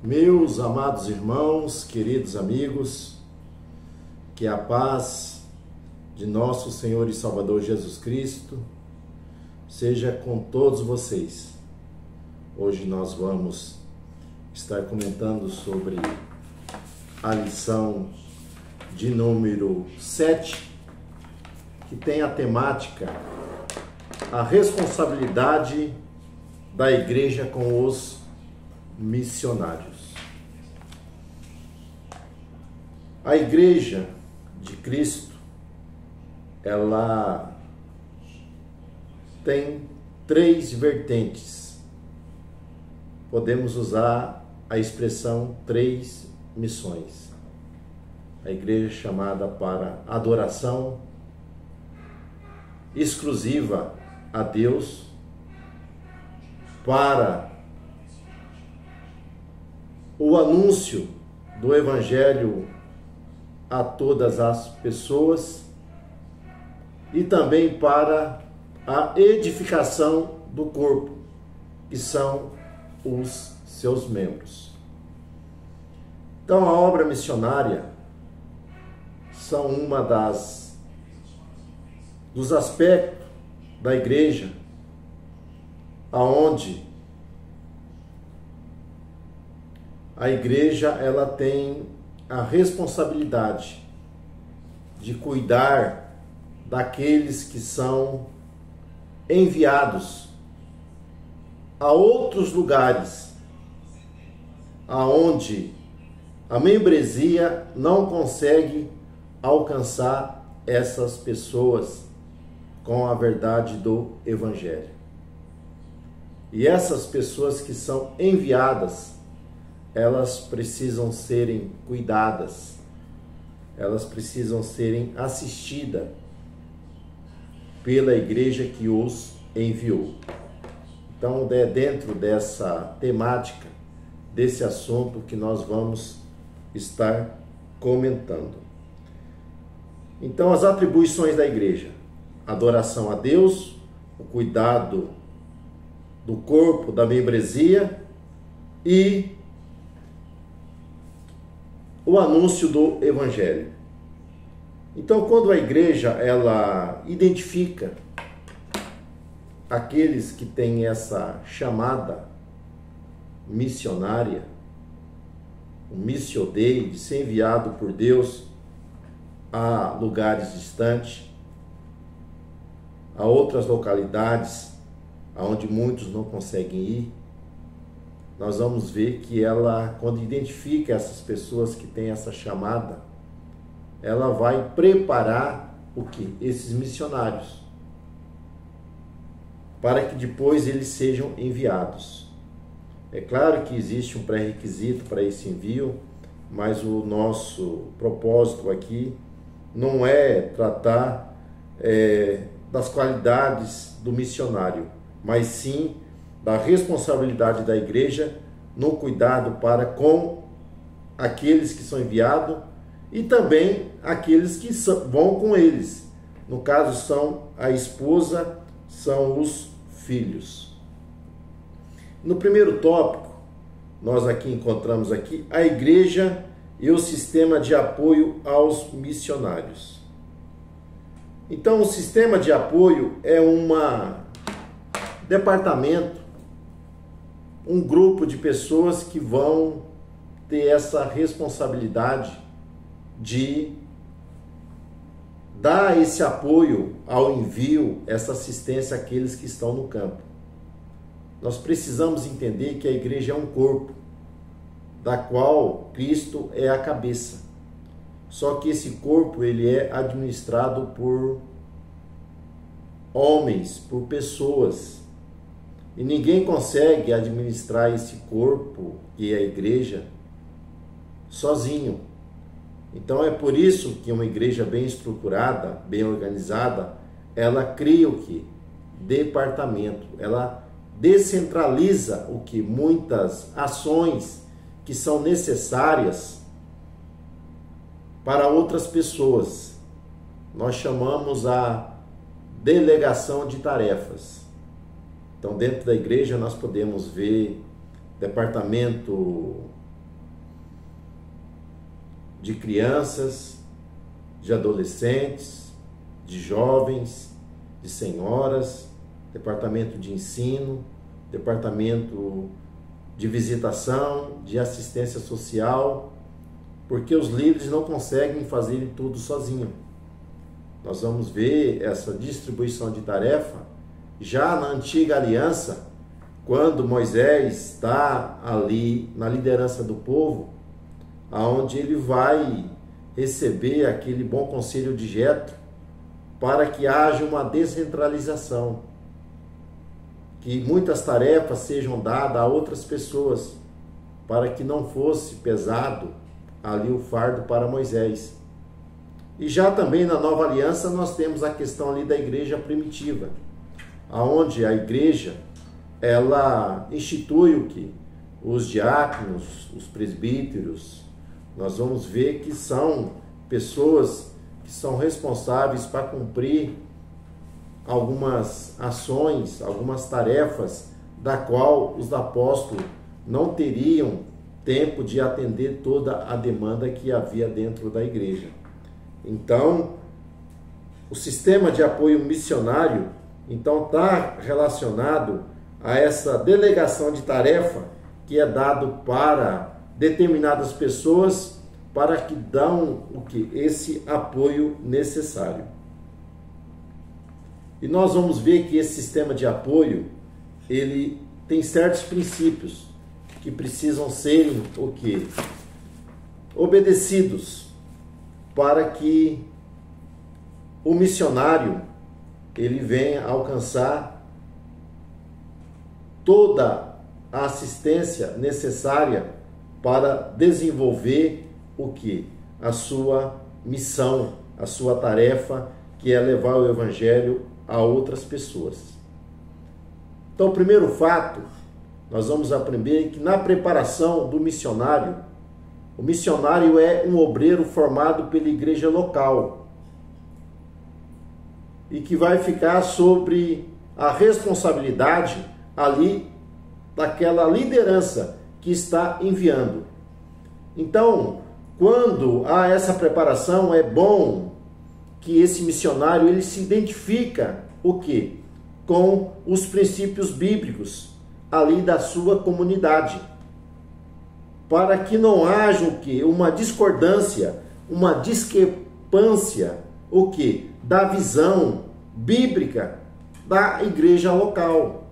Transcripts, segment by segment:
Meus amados irmãos, queridos amigos, que a paz de nosso Senhor e Salvador Jesus Cristo seja com todos vocês. Hoje nós vamos estar comentando sobre a lição de número 7, que tem a temática a responsabilidade da igreja com os missionários. A igreja de Cristo, ela tem 3 vertentes. Podemos usar a expressão 3 missões. A igreja chamada para adoração exclusiva a Deus, para o anúncio do Evangelho a todas as pessoas e também para a edificação do corpo, que são os seus membros. Então, a obra missionária são uma dos aspectos da igreja aonde a igreja ela tem a responsabilidade de cuidar daqueles que são enviados a outros lugares aonde a membresia não consegue alcançar essas pessoas com a verdade do Evangelho. E essas pessoas que são enviadas, elas precisam serem cuidadas, elas precisam serem assistidas pela igreja que os enviou. Então, é dentro dessa temática, desse assunto que nós vamos estar comentando. Então, as atribuições da igreja: adoração a Deus, o cuidado do corpo, da membresia e o anúncio do Evangelho. Então, quando a igreja ela identifica aqueles que têm essa chamada missionária, o missio Dei, de ser enviado por Deus a lugares distantes, a outras localidades aonde muitos não conseguem ir, nós vamos ver que ela, quando identifica essas pessoas que têm essa chamada, ela vai preparar o quê? Esses missionários, para que depois eles sejam enviados. É claro que existe um pré-requisito para esse envio, mas o nosso propósito aqui não é tratar das qualidades do missionário, mas sim da responsabilidade da igreja no cuidado para com aqueles que são enviados e também aqueles que vão com eles. No caso, são a esposa, são os filhos. No primeiro tópico, nós aqui encontramos aqui a igreja e o sistema de apoio aos missionários. Então, o sistema de apoio é um departamento, um grupo de pessoas que vão ter essa responsabilidade de dar esse apoio ao envio, essa assistência àqueles que estão no campo. Nós precisamos entender que a igreja é um corpo, da qual Cristo é a cabeça. Só que esse corpo ele é administrado por homens, por pessoas. E ninguém consegue administrar esse corpo, que é a igreja, sozinho. Então é por isso que uma igreja bem estruturada, bem organizada, ela cria o quê? Departamento. Ela descentraliza o quê? Muitas ações que são necessárias para outras pessoas. Nós chamamos a delegação de tarefas. Então, dentro da igreja nós podemos ver departamento de crianças, de adolescentes, de jovens, de senhoras, departamento de ensino, departamento de visitação, de assistência social, porque os líderes não conseguem fazer tudo sozinho. Nós vamos ver essa distribuição de tarefa já na antiga aliança, quando Moisés está ali na liderança do povo, aonde ele vai receber aquele bom conselho de Jetro para que haja uma descentralização, que muitas tarefas sejam dadas a outras pessoas, para que não fosse pesado ali o fardo para Moisés. E já também na nova aliança nós temos a questão ali da igreja primitiva, aonde a igreja ela institui o que? Os diáconos, os presbíteros. Nós vamos ver que são pessoas que são responsáveis para cumprir algumas ações, algumas tarefas, da qual os apóstolos não teriam tempo de atender toda a demanda que havia dentro da igreja. Então, o sistema de apoio missionário então está relacionado a essa delegação de tarefa que é dado para determinadas pessoas para que dão o que? Esse apoio necessário. E nós vamos ver que esse sistema de apoio, ele tem certos princípios que precisam serem o que? Obedecidos, para que o missionário ele venha alcançar toda a assistência necessária para desenvolver o que? A sua missão, a sua tarefa, que é levar o evangelho a outras pessoas. Então, o primeiro fato, nós vamos aprender que na preparação do missionário, o missionário é um obreiro formado pela igreja local e que vai ficar sobre a responsabilidade ali daquela liderança que está enviando. Então, quando há essa preparação, é bom que esse missionário ele se identifica o quê? Com os princípios bíblicos ali da sua comunidade, para que não haja o quê? Uma discordância, uma discrepância o quê? Da visão bíblica da igreja local,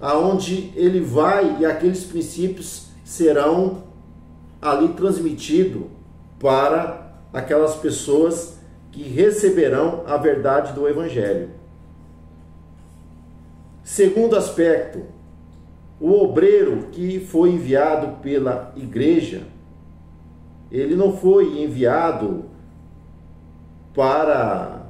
aonde ele vai e aqueles princípios serão ali transmitidos para aquelas pessoas que receberão a verdade do evangelho. Segundo aspecto, o obreiro que foi enviado pela igreja, ele não foi enviado para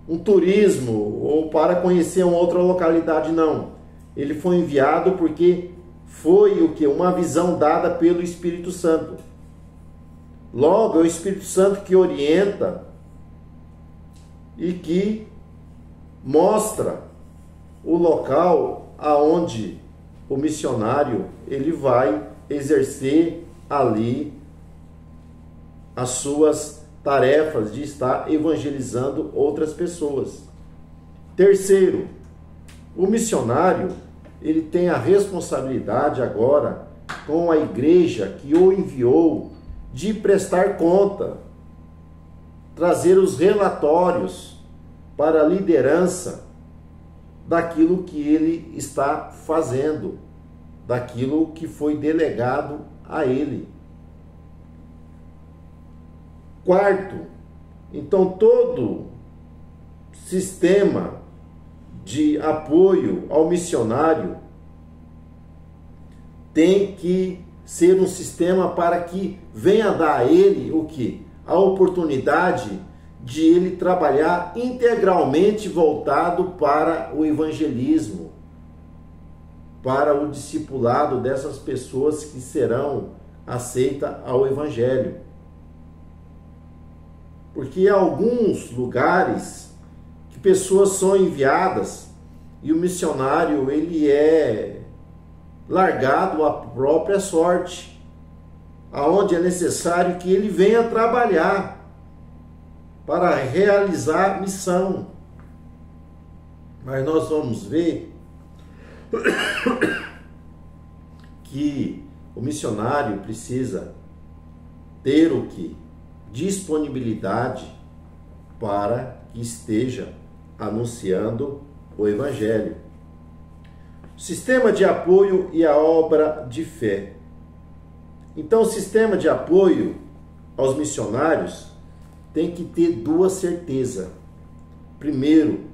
um turismo ou para conhecer uma outra localidade, não. Ele foi enviado porque foi o que? Uma visão dada pelo Espírito Santo. Logo, é o Espírito Santo que orienta e que mostra o local aonde o missionário ele vai exercer ali as suas tarefas de estar evangelizando outras pessoas. Terceiro, o missionário ele tem a responsabilidade agora com a igreja que o enviou de prestar conta, trazer os relatórios para a liderança daquilo que ele está fazendo, daquilo que foi delegado a ele. Quarto, então todo sistema de apoio ao missionário tem que ser um sistema para que venha dar a ele o que? A oportunidade de ele trabalhar integralmente voltado para o evangelismo, para o discipulado dessas pessoas que serão aceitas ao evangelho. Porque há alguns lugares que pessoas são enviadas e o missionário ele é largado à própria sorte, aonde é necessário que ele venha trabalhar para realizar a missão. Mas nós vamos ver que o missionário precisa ter o que? Disponibilidade para que esteja anunciando o Evangelho. Sistema de apoio e a obra de fé. Então, o sistema de apoio aos missionários tem que ter duas certezas. Primeiro,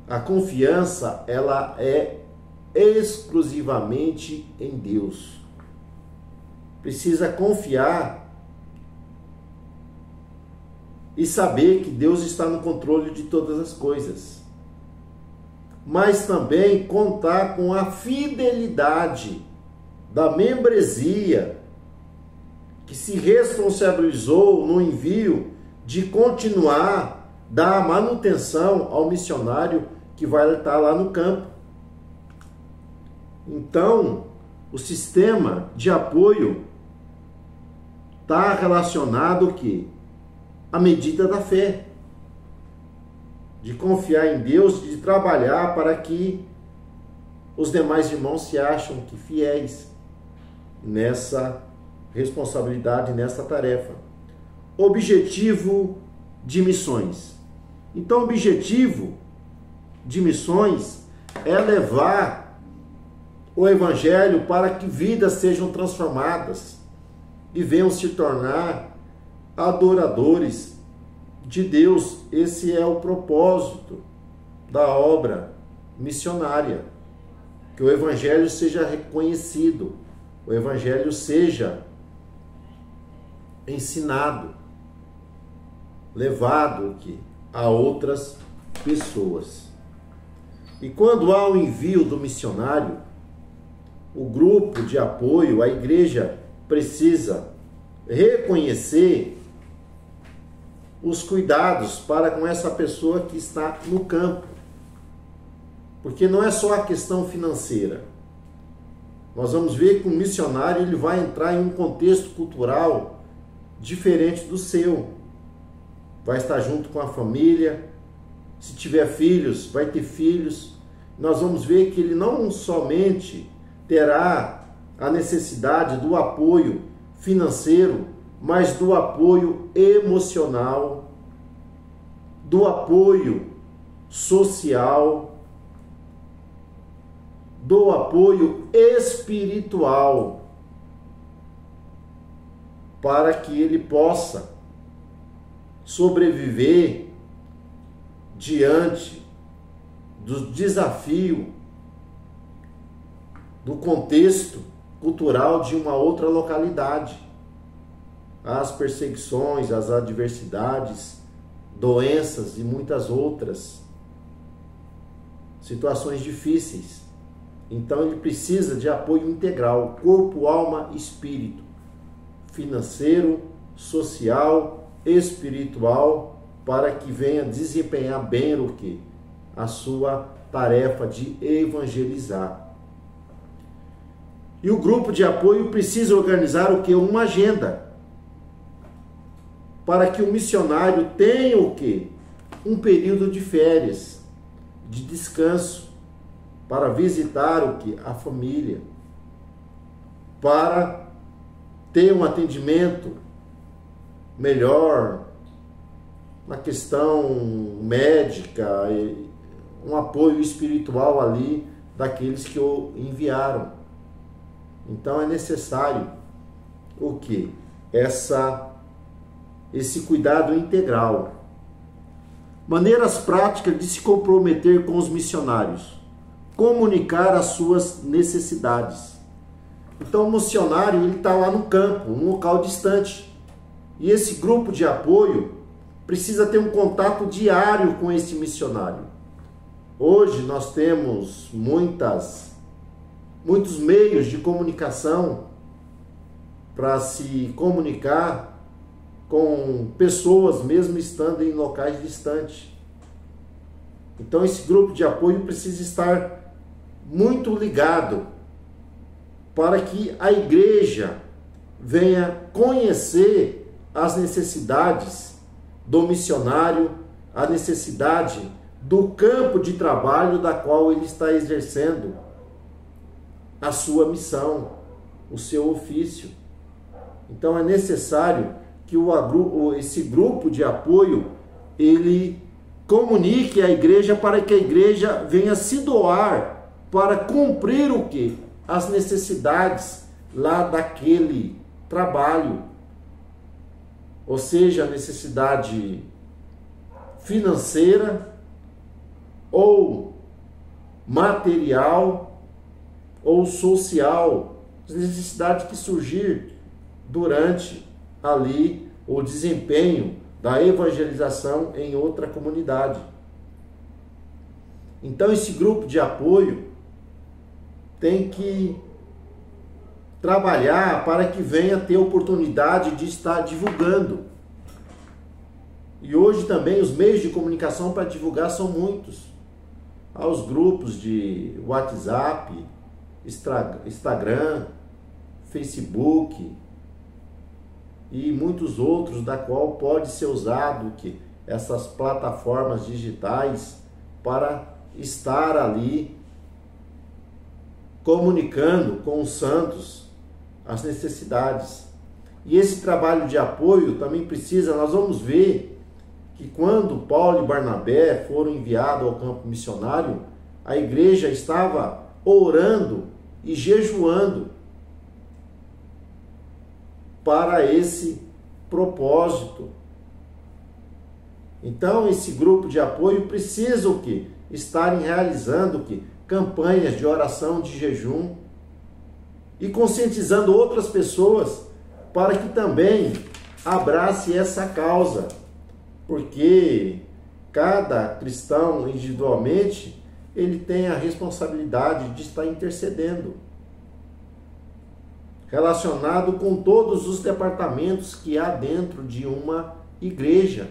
a confiança, ela é exclusivamente em Deus. Precisa confiar e saber que Deus está no controle de todas as coisas. Mas também contar com a fidelidade da membresia que se responsabilizou no envio de continuar dar manutenção ao missionário que vai estar lá no campo. Então, o sistema de apoio está relacionado o quê? À medida da fé, de confiar em Deus, de trabalhar para que os demais irmãos se acham que fiéis nessa responsabilidade, nessa tarefa. Objetivo de missões. Então, o objetivo de missões é levar o Evangelho para que vidas sejam transformadas e venham se tornar adoradores de Deus. Esse é o propósito da obra missionária. Que o Evangelho seja reconhecido, o Evangelho seja ensinado, levado aqui a outras pessoas. E quando há o envio do missionário, o grupo de apoio, a igreja precisa reconhecer os cuidados para com essa pessoa que está no campo. Porque não é só a questão financeira. Nós vamos ver que o missionário ele vai entrar em um contexto cultural diferente do seu. Vai estar junto com a família. Se tiver filhos, vai ter filhos. Nós vamos ver que ele não somente terá a necessidade do apoio financeiro, mas do apoio emocional, do apoio social, do apoio espiritual, para que ele possa sobreviver diante do desafio do contexto cultural de uma outra localidade. As perseguições, as adversidades, doenças e muitas outras situações difíceis. Então ele precisa de apoio integral, corpo, alma e espírito, financeiro, social, espiritual, para que venha desempenhar bem o que? A sua tarefa de evangelizar. E o grupo de apoio precisa organizar o que? Uma agenda, para que o missionário tenha o que? Um período de férias, de descanso, para visitar o que? A família, para ter um atendimento melhor na questão médica, um apoio espiritual ali daqueles que o enviaram. Então é necessário o que? Esse cuidado integral. Maneiras práticas de se comprometer com os missionários. Comunicar as suas necessidades. Então o missionário ele está lá no campo, num local distante. E esse grupo de apoio precisa ter um contato diário com esse missionário. Hoje nós temos muitos meios de comunicação para se comunicar com pessoas mesmo estando em locais distantes. Então esse grupo de apoio precisa estar muito ligado para que a igreja venha conhecer as necessidades do missionário, a necessidade do campo de trabalho da qual ele está exercendo a sua missão, o seu ofício. Então é necessário que esse grupo de apoio ele comunique à igreja para que a igreja venha se doar para cumprir o quê? As necessidades lá daquele trabalho. Ou seja, a necessidade financeira ou material ou social, as necessidades que surgir durante ali o desempenho da evangelização em outra comunidade. Então esse grupo de apoio tem que trabalhar para que venha ter oportunidade de estar divulgando. E hoje também os meios de comunicação para divulgar são muitos. Há os grupos de WhatsApp, Instagram, Facebook e muitos outros, da qual pode ser usado essas plataformas digitais para estar ali comunicando com os santos as necessidades. E esse trabalho de apoio também precisa, nós vamos ver que quando Paulo e Barnabé foram enviados ao campo missionário, a igreja estava orando e jejuando para esse propósito. Então esse grupo de apoio precisa o quê? Estarem realizando o quê? Campanhas de oração, de jejum e conscientizando outras pessoas para que também abrace essa causa, porque cada cristão individualmente ele tem a responsabilidade de estar intercedendo, relacionado com todos os departamentos que há dentro de uma igreja,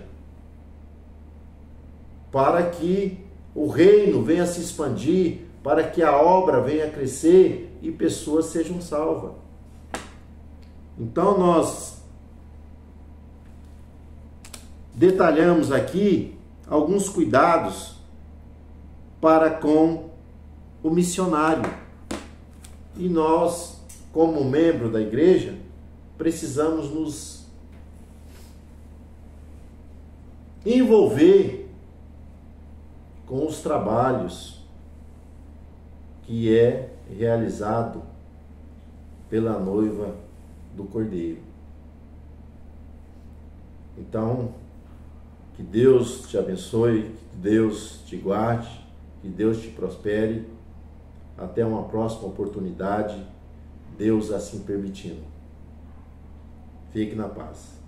para que o reino venha se expandir, para que a obra venha crescer e pessoas sejam salvas. Então nós detalhamos aqui alguns cuidados para com o missionário. E nós, como membro da igreja, precisamos nos envolver com os trabalhos que é realizado pela noiva do Cordeiro. Então, que Deus te abençoe, que Deus te guarde, que Deus te prospere. Até uma próxima oportunidade, Deus assim permitindo. Fique na paz.